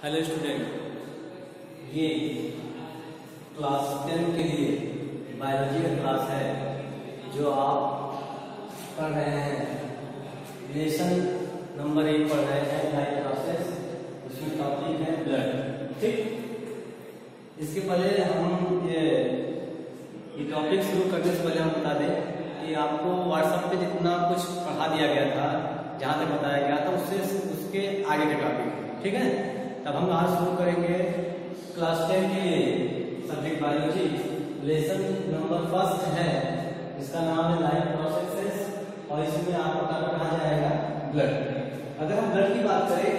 Hello student, ये class 10 के लिए बायोलॉजी का क्लास है जो आप पढ़ रहे हैं। लेसन नंबर 1 पढ़ रहे हैं, लाइफ प्रोसेस। उसमें टॉपिक है ब्लड। ठीक, इसके पहले हम ये टॉपिक शुरू करने से पहले हम बता दें कि आपको व्हाट्सएप पे जितना कुछ पढ़ा दिया गया था, जहाँ तक बताया गया था, उसके आगे के टॉपिक, ठीक है। तब हम आज शुरू करेंगे क्लास 10 के सब्जेक्ट बायोलॉजी। लेसन नंबर 1 है, इसका नाम है लाइफ प्रोसेसेस, और इसमें आपका टॉपिक कहा जाएगा ब्लड। अगर हम ब्लड की बात करें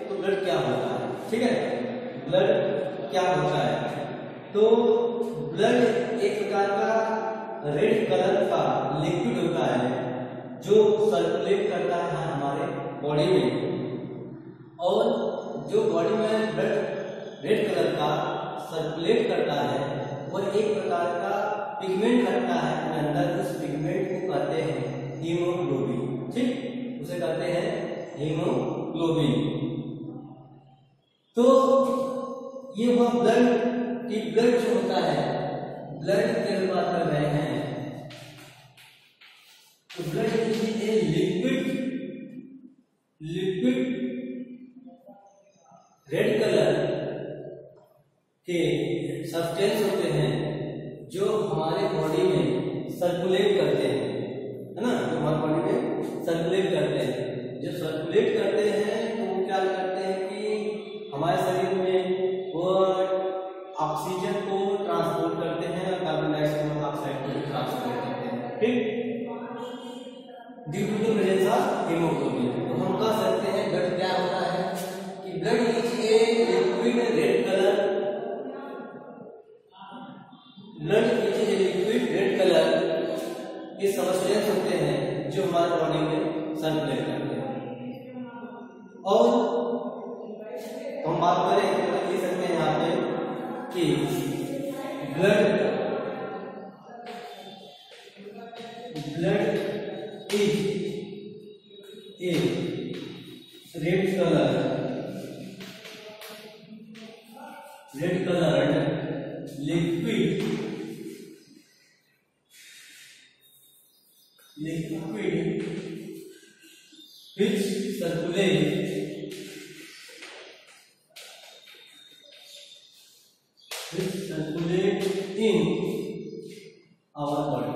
तो ब्लड क्या होता है, ठीक है। ब्लड क्या होता है, तो ब्लड एक प्रकार का रेड कलर का लिक्विड होता है जो सर्कुलेट करता है हमारे बॉडी में, और जो बॉडी में ब्लड रेड कलर का सर्कुलेट करता है वह एक प्रकार का पिगमेंट रखता है अपने अंदर। उस पिगमेंट को कहते हैं हीमोग्लोबिन। ठीक, उसे कहते हैं हीमोग्लोबिन। तो ये वह ब्लड की ब्लड जो होता है, ब्लड की बात कर रहे हैं, तो blood is a liquid red colour के सब्सटेंस होते हैं जो हमारे बॉडी में सर्कुलेट करते हैं, है ना। जो हमारे बॉडी में सर्कुलेट करते हैं, जो सर्कुलेट करते हैं तो वो क्या करते हैं कि हमारे शरीर में वो ऑक्सीजन को ट्रांसपोर्ट करते हैं और कार्बन डाइऑक्साइड को ट्रांसपोर्ट करते हैं। ठीक, due to the presence of haemoglobin. तो हम कह सकते हैं ब्लड क्या होता है कि blood is a liquid red colour, blood is a liquid red colour के सब्सटेंस होते हैं जो हमारे बॉडी में सर्कुलेट करते हैं। और हम बात करें तो लिख सकते हैं यहाँ पे कि blood is A red coloured liquid which circulate in our body।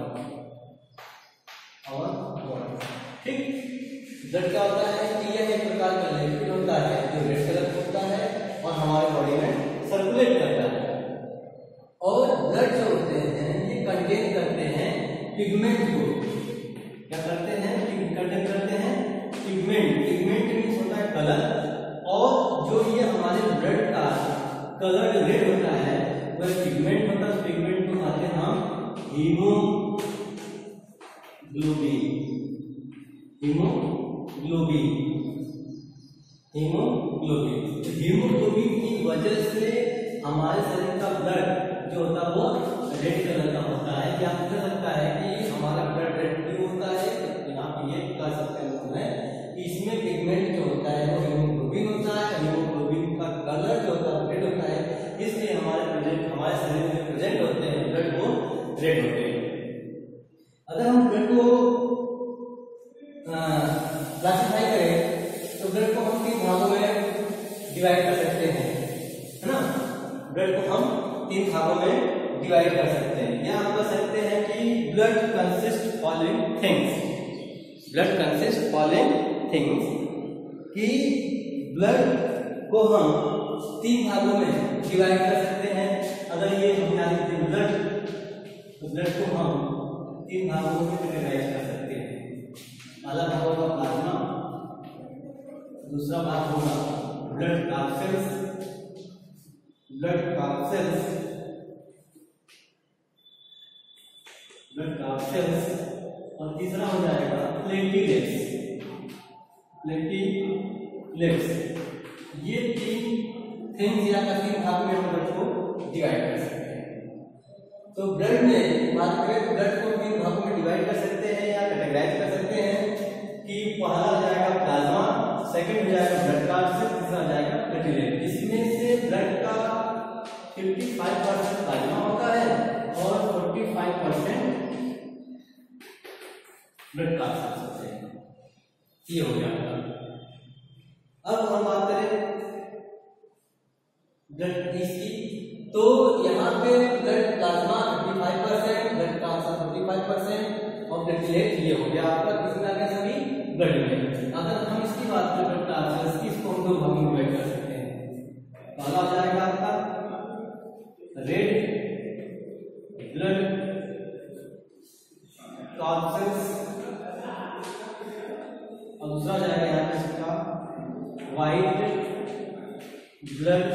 ठीक, ब्लड क्या होता है कि यह एक प्रकार का लिक्विड होता है जो रेड कलर का होता है और हमारे बॉडी में सर्कुलेट करता है। और ब्लड जो होते हैं ये कंटेन करते हैं पिगमेंट को। क्या करते हैं? कंटेन करते हैं पिगमेंट। पिगमेंट मींस होता है कलर, और जो ये हमारे ब्लड का कलर रेड होता है वह पिगमेंट होता है। पिगमेंट को कहते हैं हम हीमोग्लोबिन। हीमोग्लोबिन की वजह से हमारे शरीर का ब्लड जो होता है वो रेड कलर का होता है। या कह सकता है कि हमारा ब्लड रेड क्यों होता है, यहाँ पे ये कह सकते हैं कि इसमें पिगमेंट जो होता है वो हीमोग्लोबिन होता है। हीमोग्लोबिन का कलर जो होता है रेड होता है, इसलिए हमारे शरीर में प्रेजेंट होते हैं ब्लड वो रेड होते हैं। अगर हम ब्लड को क्लासिफाई करें तो ब्लड को हम 3 भागों में डिवाइड कर सकते हैं, है ना। ब्लड को हम 3 भागों में डिवाइड कर सकते हैं। या हम कह सकते हैं कि blood consist following things. Blood consist following things कि ब्लड को हम 3 भागों में डिवाइड कर सकते हैं। अगर ये हम क्या लिखते हैं ब्लड, तो ब्लड को हम 3 भागों में डिवाइड कर सकते हैं। पहला भाग होगा प्लाज्मा, दूसरा भाग होगा ब्लड कैप्सूल्स, और तीसरा हो जाएगा प्लेटलेट्स। ये 3 थिंग्स या 3 भाग में ब्लड को डिवाइड कर सकते हैं। तो ब्लड में बात करें तो ब्लड को 3 भागों में डिवाइड कर सकते हैं या कैटेगराइज कर सकते हैं कि पहला हो जाएगा प्लाज्मा, सेकंड हो जाएगा ब्लड कैप्सूल, तीसरा हो जाएगा प्लेटलेट। इसमें ब्लड क्लासेस होते हैं। ये हो गया। अब हम बात करें ब्लड इसकी, तो यहाँ पे ब्लड प्लाज्मा 55%, ब्लड क्लासेस 45% और ब्लड प्लेट ये हो गया आपका किसमें आ गया सभी ब्लड में। अगर हम इसकी बात करें ब्लड क्लासेस की, इसको हम दो भागों में डिवाइड कर सकते हैं। पहला हो जाएगा आपका रेड ब्लड कॉर्पसेल्स और दूसरा जाएगा यहाँ पे इसका व्हाइट ब्लड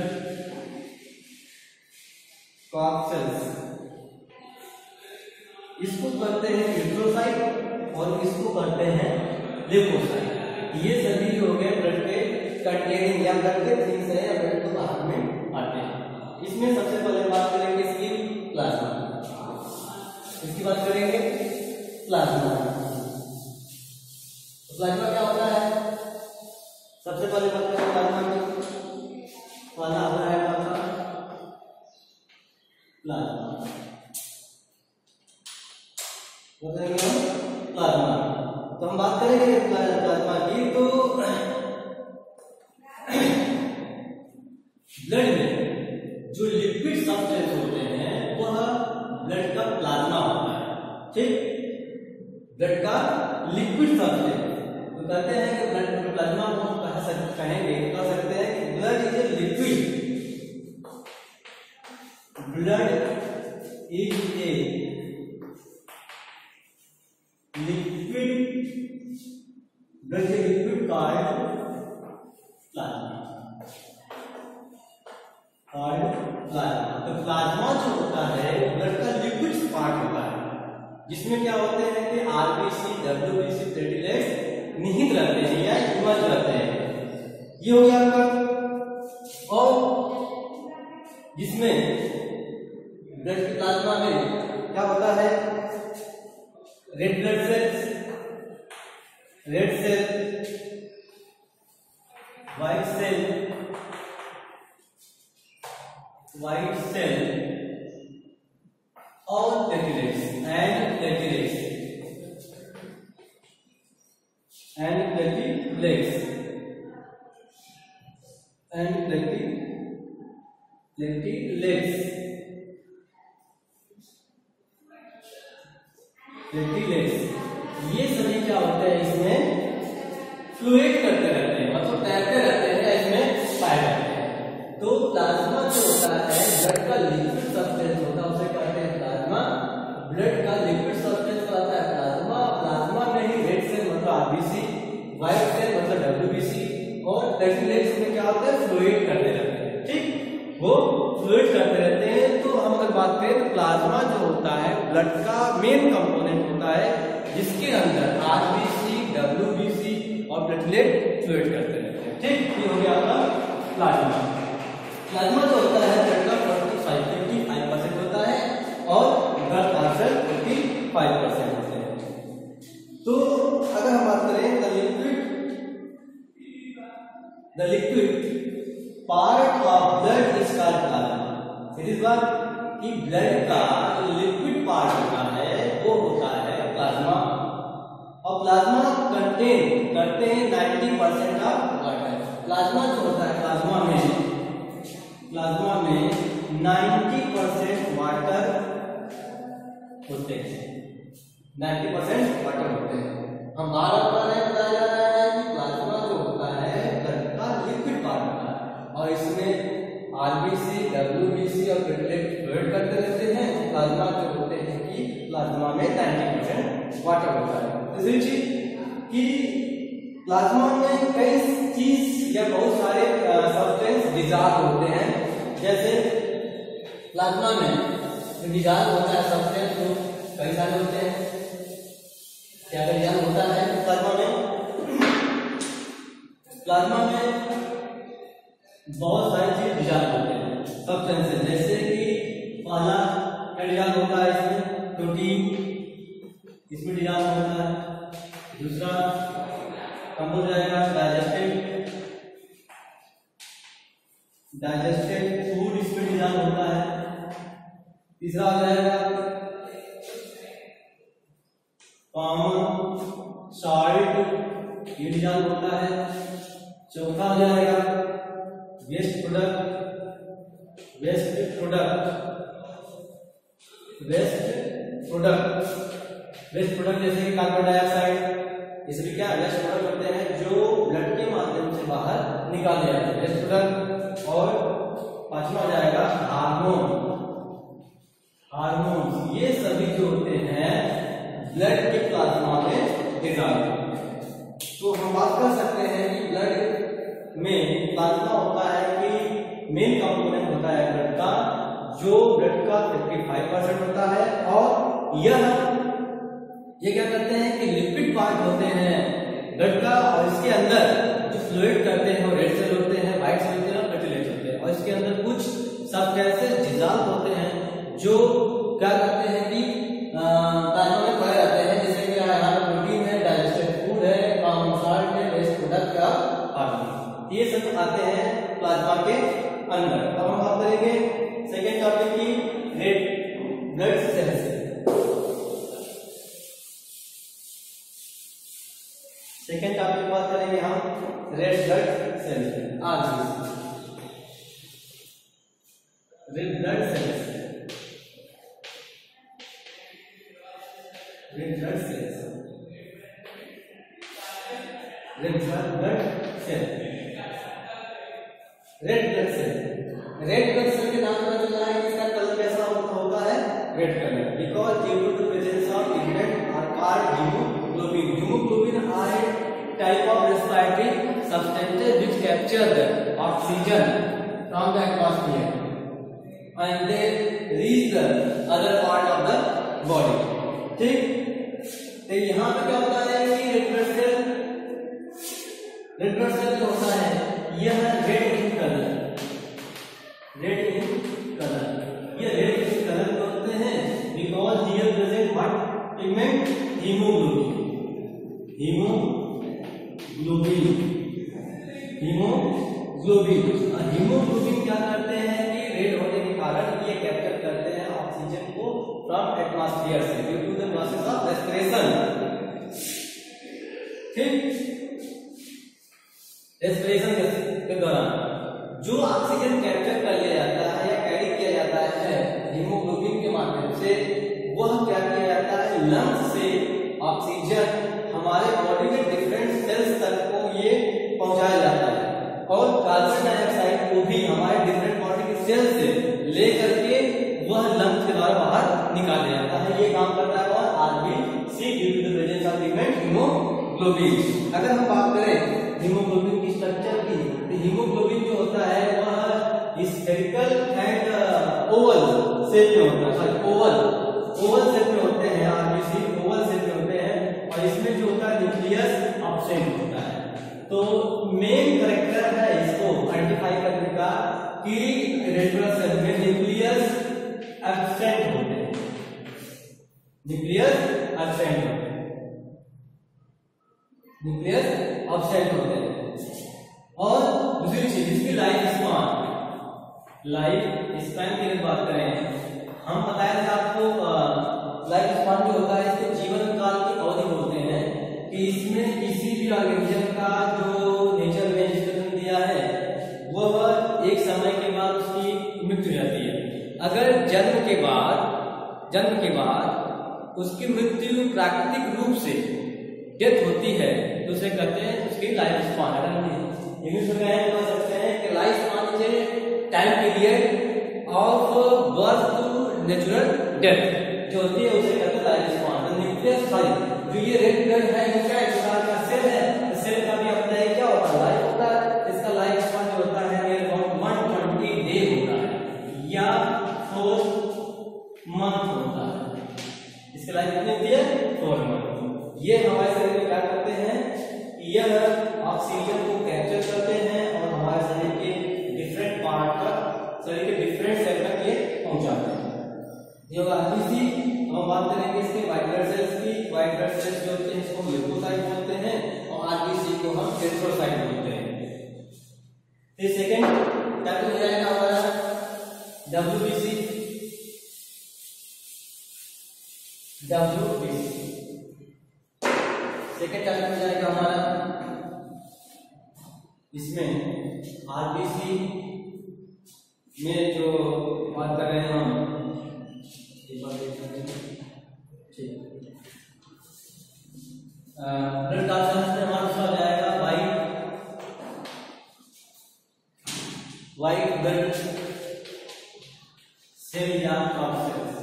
कॉर्पसेल्स। इसको करते हैं एरिथ्रोसाइट और इसको करते हैं ल्यूकोसाइट। ये सभी जो हो गए ब्लड के कंटेनिंग या ब्लड के थिंग्स हैं या ब्लड के बाहर में आते हैं। इसमें सबसे पहले बात करेंगे इसकी प्लाज्मा, इसकी बात करेंगे प्लाज्मा। तो प्लाज्मा क्या होता है? सबसे पहले बात करेंगे प्लाज्मा की। पहला आता है आपका प्लाज्मा, बताएंगे हम प्लाज्मा। तो हम बात करेंगे प्लाज्मा की, तो ब्लड में जो लिक्विड सब्सटेंस होते हैं वह ब्लड का प्लाज्मा होता है। ठीक, ब्लड का लिक्विड सब्सटेंस। तो कहते हैं कि ब्लड प्लाज्मा को कहेंगे, कह सकते हैं कि blood is a liquid, blood is a liquid, blood के liquid called plasma, called plasma. तो प्लाज्मा जो होता है ब्लड का लिक्विड पार्ट होता है, जिसमें क्या होते हैं कि आरबीसी, डब्ल्यूबीसी, प्लेटलेट्स निहित रहते हैं या इमर्ज रहते हैं। ये हो गया आपका। और जिसमें ब्लड की प्लाज्मा में क्या होता है? Red blood cells, red cell, white cell, white cell और platelets and platelets and platelets and platelets ये सभी क्या होते हैं? इसमें फ्लूइड करते रहते हैं, मतलब तैरते रहते हैं, इसमें पाए जाते हैं। तो प्लाज्मा जो होता है ब्लड का लिक्विड सब्सटेंस होता है, उसे कहते हैं प्लाज्मा। ब्लड का लिक्विड सब्सटेंस होता है प्लाज्मा। प्लाज्मा में ही रेड सेल मतलब आरबीसी, व्हाइट सेल मतलब डब्ल्यूबीसी और प्लेटलेट्स में क्या होता है? फ्लूइड करते रहते हैं। ठीक, वो फ्लूइड करते रहते हैं। तो हम अगर बात करें तो प्लाज्मा जो होता है ब्लड का मेन कंपोनेंट होता है, जिसके अंदर आरबीसी, डब्ल्यूबीसी और प्लेटलेट फ्लूइड करते रहते हैं। ठीक, ये हो गया आपका प्लाज्मा। प्लाज्मा जो होता है ब्लड का 55% होता है और ब्लड कॉर्पसेल 45% होते हैं। तो अगर हम बात करें the liquid part of blood is called plasma. It is what कि ब्लड का जो लिक्विड पार्ट होता है वो होता है प्लाज्मा। और प्लाज्मा कंटेन करते हैं 90% ऑफ वाटर। प्लाज्मा जो होता है प्लाज्मा में 90% वाटर होते हैं, 90% वाटर होते हैं। हम बार बार बताया जा रहा है कि प्लाज्मा जो होता है ब्लड का लिक्विड पार्ट होता है और इसमें आरबीसी, डब्ल्यूबीसी और प्लेटलेट फ्लूइड करते रहते हैं। प्लाज्मा जो होते हैं कि प्लाज्मा में 90% वाटर होता है। दूसरी चीज कि प्लाज्मा में कई चीज या बहुत सारे सब्सटेंस डिसॉल्व होते हैं। जैसे प्लाज्मा में डिसॉल्व होता है सब्सटेंस तो कई सारे होते हैं। क्या डिसॉल्व होता है प्लाज्मा में बहुत सारी चीज डिसॉल्व होते हैं सब्सटेंसेस। जैसे कि पहला क्या डिसॉल्व होता है? इसमें प्रोटीन, इसमें डिसॉल्व होता है। दूसरा कंपोज जाएगा डाइजेस्टेड फूड, इसमें डिसॉल्व होता है। तीसरा हो जाएगा कॉमन सॉल्ट ये डिजॉल्व होता है। चौथा हो जाएगा waste product, waste product, waste product, waste product जैसे कि कार्बन डाइऑक्साइड, इसे भी क्या वेस्ट प्रोडक्ट होते हैं जो ब्लड के माध्यम से बाहर निकाले जाते हैं, वेस्ट प्रोडक्ट। और पांचवा हो जाएगा हार्मोन, हार्मोन ये सभी जो होते हैं ब्लड के प्लाज्मा में डिजॉल्व। तो हम बात कर सकते हैं कि ब्लड में प्लाज्मा होता है कि मेन कंपोनेंट होता है ब्लड का, जो ब्लड का 55% होता है। और ये क्या करते हैं कि लिपिड पार्ट होते हैं ब्लड का, और इसके अंदर जो फ्लूइड करते हैं वो रेड सेल होते हैं, व्हाइट सेल होते हैं, प्लेटलेट्स होते हैं। और इसके अंदर कुछ सब्सटेंसेस डिसॉल्व होते हैं जो क्या करते हैं कि प्लाज्मा में पाए जाते हैं, जैसे कि यहाँ प्रोटीन है, डाइजेस्टेड फूड है, कॉमन सॉल्ट है, वेस्ट प्रोडक्ट का हार्मोन, ये सब आते हैं प्लाज्मा के अंदर। अब हम बात करेंगे सेकेंड टॉपिक की, red blood cells. Second topic बात करेंगे हम रेड ब्लड सेल्स। आज red blood cells, red blood cells, red blood cell, red blood cell, red blood cell के नाम पर चल रहा है, इसका कलर कैसा होता है, red colour, because due to the presence of pigment are called haemoglobin. Haemoglobin are a type of respiratory substances which capture the oxygen from the atmosphere and they reach the other part of the body। ठीक, तो यहाँ पे क्या होता है कि red blood cell जो होता है यह red in colour, red in colour, ये रेड इन कलर के होते हैं because here present what pigment, haemoglobin, haemoglobin, haemoglobin. Haemoglobin क्या करते हैं कि रेड होने के कारण ये कैप्चर करते हैं ऑक्सीजन को फ्रॉम एटमॉस्फेयर से due to the process of respiration. ठीक, रेस्पिरेशन के दौरान जो ऑक्सीजन कैप्चर कर लिया जाता है या कैरी किया जाता है हीमोग्लोबिन के माध्यम से, वह क्या किया जाता है लंग्स से ऑक्सीजन हमारे बॉडी के डिफरेंट सेल्स तक को ये पहुंचाया जाता है, और कार्बन डाइऑक्साइड को भी हमारे डिफरेंट बॉडी के सेल से लेकर के वह लंग्स के द्वारा बाहर निकाला जाता है। ये काम करता है और RBC due to the presence of pigment haemoglobin. अगर हम बात करें हीमोग्लोबिन की स्ट्रक्चर की, तो हीमोग्लोबिन जो होता है वह स्फेरिकल एंड ओवल शेप में होता है, सॉरी ओवल शेप में होते हैं, आरबीसी ओवल शेप में होते हैं, और इसमें जो होता है न्यूक्लियस एब्सेंट होता है। तो मेन कैरेक्टर है इसको आइडेंटिफाई करने का कि रेड ब्लड सेल में न्यूक्लियस एब्सेंट होते हैं, न्यूक्लियस एब्सेंट होते हैं, न्यूक्लियस एब्सेंट होते हैं। और दूसरी चीज इसकी लाइफ स्पैन की बात करें, हम बताया था आपको लाइफ स्पैन जो होता है इसके जीवन काल की अवधि बोलते हैं कि इसमें किसी भी ऑर्गेनिज्म का जो नेचर में जिसको जन्म दिया है वह एक समय के बाद उसकी मृत्यु हो जाती है। अगर जन्म के बाद उसकी मृत्यु प्राकृतिक रूप से डेथ होती है तो उसे कहते हैं उसकी लाइफ स्पैन। अगर इंग्लिश में कह सकते हैं कि life span is time period of birth to natural death जो होती है उसे कहते हैं लाइफ स्पैन। न्यूक्लियस जो ये रेड ब्लड है ये क्या प्रकार का सेल है, सेल का भी अपना एक क्या होता है लाइफ होता है। इसका लाइफ स्पैन जो होता है ये 120 डे होता है या 4 मंथ होता है। इसकी लाइफ कितनी होती है 4 मंथ। ये हमारे शरीर में क्या करते हैं, यह ऑक्सीजन को कैप्चर करते हैं और हमारे शरीर के डिफरेंट पार्ट तक, शरीर के डिफरेंट सेल तक ये पहुंचाते हैं। ये होगा आरबीसी। हम बात करेंगे इसके व्हाइट ब्लड सेल्स की। व्हाइट ब्लड सेल्स जो होते हैं इसको ल्यूकोसाइट बोलते हैं और आरबीसी को हम एरिथ्रोसाइट बोलते हैं। फिर सेकंड टॉपिक हो जाएगा हमारा डब्ल्यूबीसी। इसमें आरबीसी में जो बात कर रहे हैं हम, एक बार देख सकते हैं, ठीक, ब्लड कार्सेल्स में हमारा आ जाएगा वाइट ब्लड सेल या कार्सेल्स,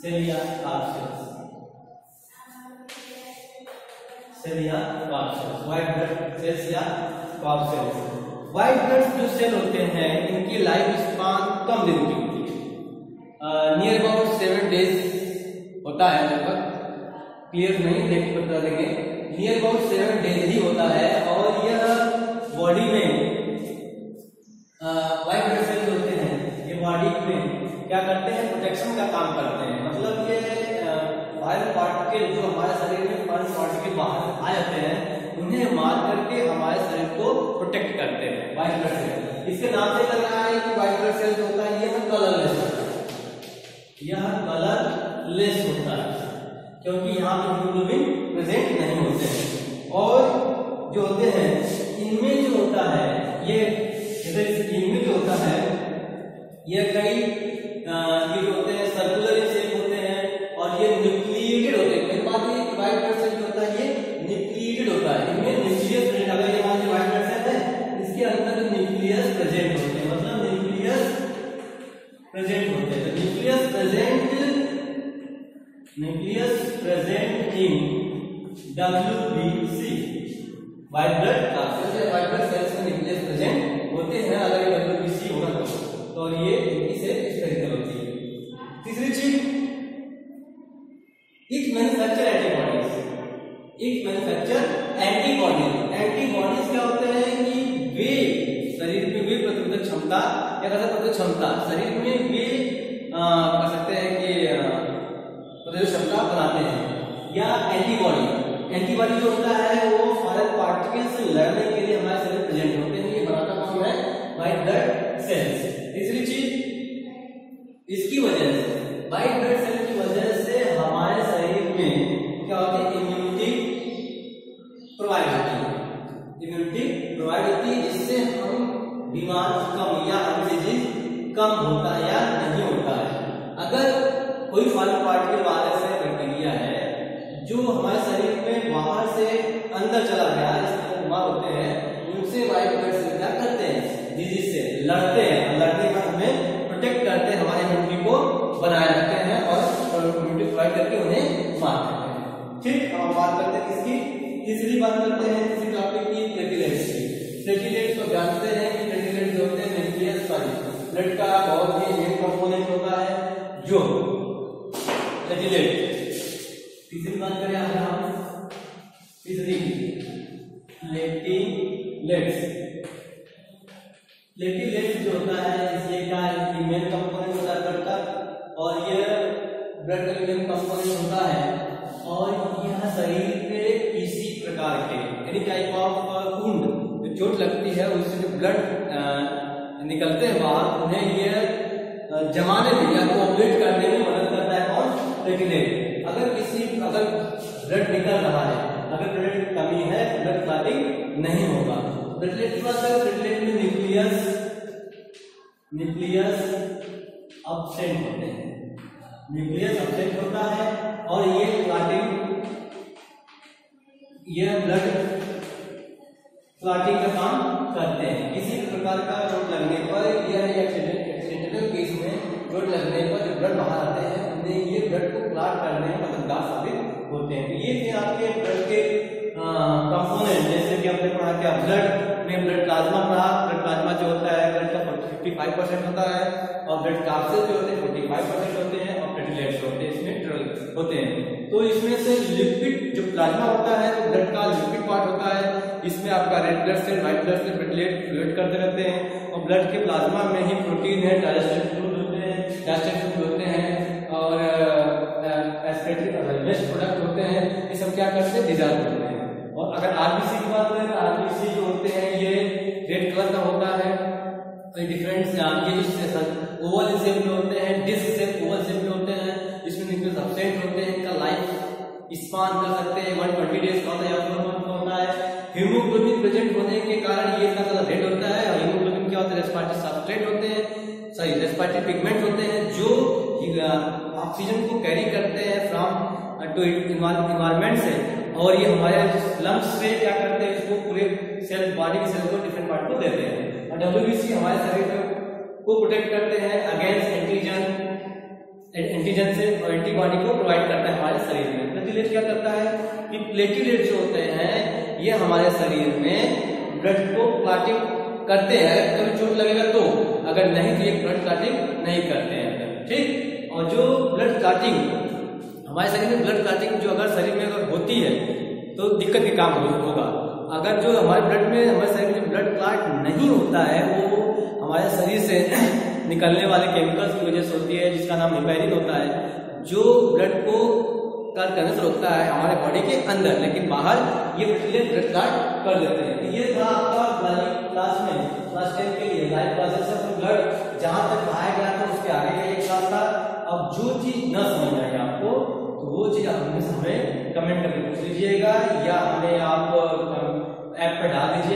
सेल या कार्सेल्स, सेल या कार्सेल्स, वाइट ब्लड सेल्स या कार्सेल्स। वाइट ब्लड जो सेल होते हैं इनकी लाइफ स्पान कम दिन की होती है, नियर अबाउट 7 डेज होता है, लगभग क्लियर नहीं देख बता देंगे, नियर अबाउट 7 डेज ही होता है। और यह बॉडी में वाइट ब्लड सेल होते हैं, ये बॉडी में क्या करते हैं, प्रोटेक्शन का काम करते हैं। मतलब ये फॉरेन पार्टिकल जो हमारे शरीर में फॉरेन पार्टिकल बाहर आ जाते हैं उन्हें मार करके हमारे शरीर को प्रोटेक्ट करते हैं वाइट ब्लड सेल। इसके नाम से लग रहा है कि वाइट ब्लड सेल जो होता है यह कलरलेस होता है, यह कलरलेस होता है क्योंकि यहाँ पे हीमोग्लोबिन प्रेजेंट नहीं होते हैं। और जो होते हैं इनमें जो होता है ये इनमें जो होता है ये कई ये जो होते हैं सर्कुलर शेप होते हैं और ये न्यूक्लिएटेड होते हैं। मेरी बात ये कि वाइट ब्लड सेल जो होता है ये न्यूक्लिएटेड होता है, इनमें न्यूक्लियस प्रेजेंट, अगर ये हमारे वाइट ब्लड सेल है इसके अंदर न्यूक्लियस प्रेजेंट होते हैं, मतलब न्यूक्लियस प्रेजेंट होते हैं। Nucleus present in WBC white blood कार्सेल्स या वाइट ब्लड सेल्स में न्यूक्लियस प्रेजेंट होते हैं। अगर ये WBC होगा तो ये इसे इस तरीके होती है। तीसरी चीज, it manufacture antibodies, it manufacture antibodies. Antibodies क्या होते हैं कि वे शरीर में वे प्रतिरोधक क्षमता या प्रतिरोधक क्षमता शरीर में वे कह सकते हैं कि प्रतिरोधक क्षमता बनाते हैं। या एंटीबॉडी जो होता है वो फॉरेन पार्टिकल से लड़ने के लिए हमारे शरीर में प्रेजेंट होते हैं, ये बनाता कौन है, वाइट ब्लड सेल्स। तीसरी चीज, इसकी वजह से वाइट ब्लड सेल की वजह से हमारे शरीर में क्या होती है, इम्यूनिटी प्रोवाइड होती है, इम्यूनिटी प्रोवाइड होती है जिससे हम बीमार कम या डिजीज कम होता है या नहीं होता है। अगर कोई फॉरेन पार्टिकल वायरस है, बैक्टीरिया है जो हमारे शरीर में बाहर से अंदर चला गया, जिसमें बीमार होते हैं, उनसे वाइट ब्लड सेल क्या करते हैं, डिजीज से लड़ते हैं, लड़ने में हमें प्रोटेक्ट करते हैं, हमारी इम्यूनिटी को बनाए रखते हैं और इम्यूनिटी प्रोवाइड करके उन्हें मार देते हैं। ठीक, हम बात करते हैं इसकी तीसरी बात करते हैं किसी टॉपिक की, प्लेटलेट्स की। प्लेटलेट्स को जानते हैं कि प्लेटलेट्स जो होते हैं न्यूक्लियस ब्लड का बहुत ही मेन कंपोनेंट होता है जो प्लेटलेट। तीसरी बात करें अगर हम, तीसरी प्लेटलेट्स। प्लेटलेट्स जो होता है इसलिए क्या है, मेन कंपोनेंट होता है ब्लड का और ये ब्लड का मेन कंपोनेंट होता है और यह शरीर पे किसी प्रकार के एनी टाइप ऑफ वुंड जो चोट लगती है उससे जो ब्लड निकलते हैं बाहर, उन्हें ये जमाने में या कोऑपरेट करने में मदद करता है कौन, प्लेटलेट। अगर ब्लड निकल रहा है, अगर ब्लड की कमी है, ब्लड क्लॉटिंग नहीं होगा। प्लेटलेट की बात करें, प्लेटलेट में न्यूक्लियस एब्सेंट होते हैं, न्यूक्लियस एब्सेंट होता है और ये क्लॉटिंग, ये ब्लड क्लॉटिंग का काम करते हैं। किसी प्रकार का चोट लगने पर या एक्सीडेंटल केस में चोट लगने पर जो ब्लड बाहर आते हैं उन्हें ये ब्लड को क्लॉट करने में मददगार साबित होते हैं। तो ये थे आपके ब्लड के कंपोनेंट, जैसे कि हमने पढ़ा क्या, ब्लड में ब्लड प्लाज्मा पढ़ा। ब्लड प्लाज्मा जो होता है ब्लड का 55% होता है और ब्लड कार्सेल्स जो होते हैं 45% होते हैं और प्लेटलेट्स होते हैं इसमें 12 होते हैं। तो इसमें से लिपिड जो प्लाज्मा होता है तो ब्लड का लिपिड पार्ट होता है, इसमें आपका red blood cell, white blood cell, platelet fluid करते रहते हैं और ब्लड के प्लाज्मा में ही प्रोटीन है, डाइजेस्टिव फ्लूइड होते हैं, और वेस्ट प्रोडक्ट होते हैं, ये सब क्या करते हैं, डिजॉल्व करते हैं। और अगर आरबीसी की बात करें तो आरबीसी जो होते हैं ये रेड कलर का होता है, तो डिफरेंट ये ओवल शेप में होते हैं, डिस्क शेप ओवल शेप में होते हैं, इसमें न्यूक्लियस एब्सेंट होते हैं, इनका लाइफ स्पान कर सकते हैं 120 डेज का होता है, हीमोग्लोबिन प्रेजेंट होने के कारण ये इतना ज्यादा रेड होता है। और हीमोग्लोबिन क्या होता है, रेस्पिरेटरी सबस्ट्रेट होते हैं, सॉरी रेस्पिरेटरी पिगमेंट होते हैं जो ऑक्सीजन को कैरी करते हैं फ्रॉम टू इन्वायरमेंट से, और ये हमारे लंग्स से क्या करते हैं, इसको पूरे सेल, बॉडी के सेल को डिफरेंट पार्ट को देते हैं। और डब्ल्यूबीसी हमारे शरीर को प्रोटेक्ट करते हैं अगेंस्ट एंटीजन से, और एंटीबॉडी को प्रोवाइड करता है हमारे शरीर में। प्लेटलेट क्या करता है कि प्लेटलेट जो होते हैं ये हमारे शरीर में ब्लड को क्लॉटिंग करते हैं, अगर कभी चोट लगेगा तो, अगर नहीं तो ये ब्लड क्लॉटिंग नहीं करते हैं, ठीक। और जो ब्लड क्लॉटिंग हमारे शरीर में, ब्लड क्लॉटिंग जो अगर शरीर में अगर होती है तो दिक्कत के काम होगा। अगर जो हमारे ब्लड में, हमारे शरीर में ब्लड क्लॉट नहीं होता है, वो हमारे शरीर से निकलने वाले केमिकल्स की वजह से होती है, जिसका नाम हेपेरिन होता है, जो ब्लड को क्लॉट करने से रोकता है हमारे बॉडी के अंदर, लेकिन बाहर ये प्लेटलेट ब्लड क्लॉट कर देते हैं। तो ये था आपका लाइव क्लास में, क्लास 10 के लिए लाइव क्लासेस से ब्लड जहां तक पढ़ाया गया था उसके आगे का एक क्लास था। अब जो चीज न समझ आए आपको तो वो चीज आप हमें कमेंट करके पूछ लीजिएगा, या हमें आप ऐप पर डाल दीजिए।